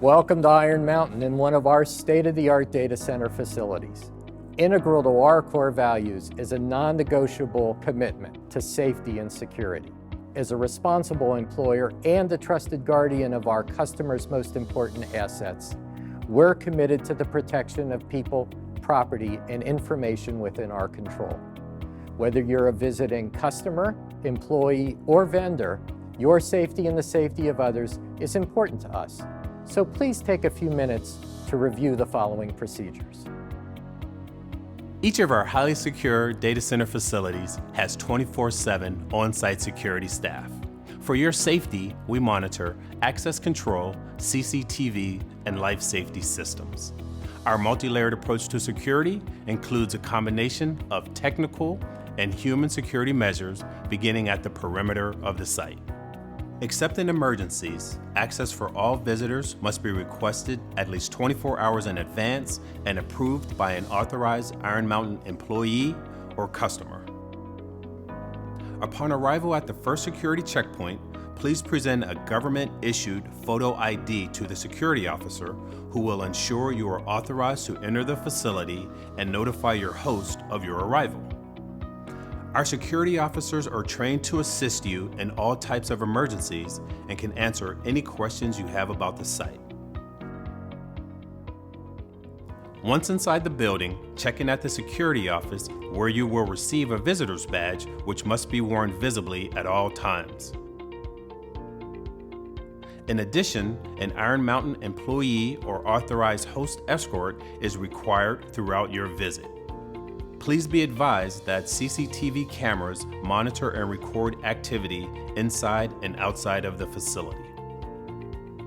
Welcome to Iron Mountain in one of our state-of-the-art data center facilities. Integral to our core values is a non-negotiable commitment to safety and security. As a responsible employer and a trusted guardian of our customers' most important assets, we're committed to the protection of people, property, and information within our control. Whether you're a visiting customer, employee, or vendor, your safety and the safety of others is important to us. So please take a few minutes to review the following procedures. Each of our highly secure data center facilities has 24/7 on-site security staff. For your safety, we monitor access control, CCTV, and life safety systems. Our multi-layered approach to security includes a combination of technical and human security measures beginning at the perimeter of the site. Except in emergencies, access for all visitors must be requested at least 24 hours in advance and approved by an authorized Iron Mountain employee or customer. Upon arrival at the first security checkpoint, please present a government-issued photo ID to the security officer who will ensure you are authorized to enter the facility and notify your host of your arrival. Our security officers are trained to assist you in all types of emergencies and can answer any questions you have about the site. Once inside the building, check in at the security office where you will receive a visitor's badge, which must be worn visibly at all times. In addition, an Iron Mountain employee or authorized host escort is required throughout your visit. Please be advised that CCTV cameras monitor and record activity inside and outside of the facility.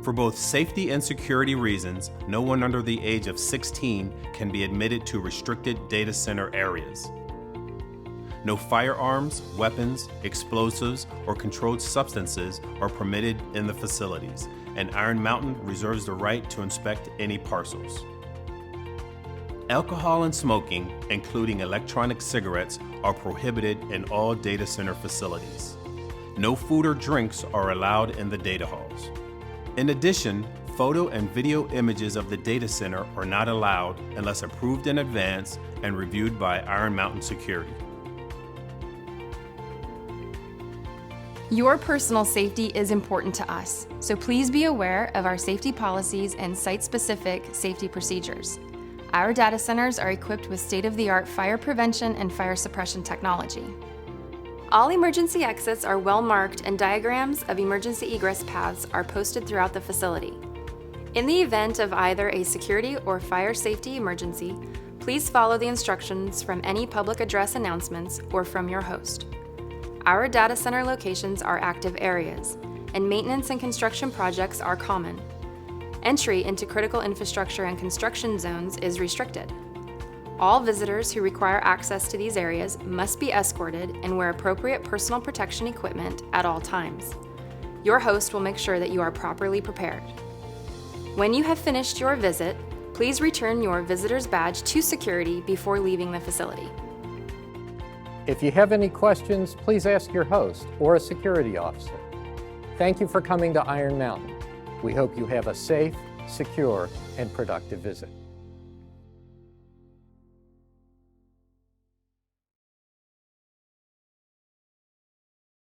For both safety and security reasons, no one under the age of 16 can be admitted to restricted data center areas. No firearms, weapons, explosives, or controlled substances are permitted in the facilities, and Iron Mountain reserves the right to inspect any parcels. Alcohol and smoking, including electronic cigarettes, are prohibited in all data center facilities. No food or drinks are allowed in the data halls. In addition, photo and video images of the data center are not allowed unless approved in advance and reviewed by Iron Mountain Security. Your personal safety is important to us, so please be aware of our safety policies and site-specific safety procedures. Our data centers are equipped with state-of-the-art fire prevention and fire suppression technology. All emergency exits are well marked and diagrams of emergency egress paths are posted throughout the facility. In the event of either a security or fire safety emergency, please follow the instructions from any public address announcements or from your host. Our data center locations are active areas, and maintenance and construction projects are common. Entry into critical infrastructure and construction zones is restricted. All visitors who require access to these areas must be escorted and wear appropriate personal protection equipment at all times. Your host will make sure that you are properly prepared. When you have finished your visit, please return your visitor's badge to security before leaving the facility. If you have any questions, please ask your host or a security officer. Thank you for coming to Iron Mountain. We hope you have a safe, secure, and productive visit.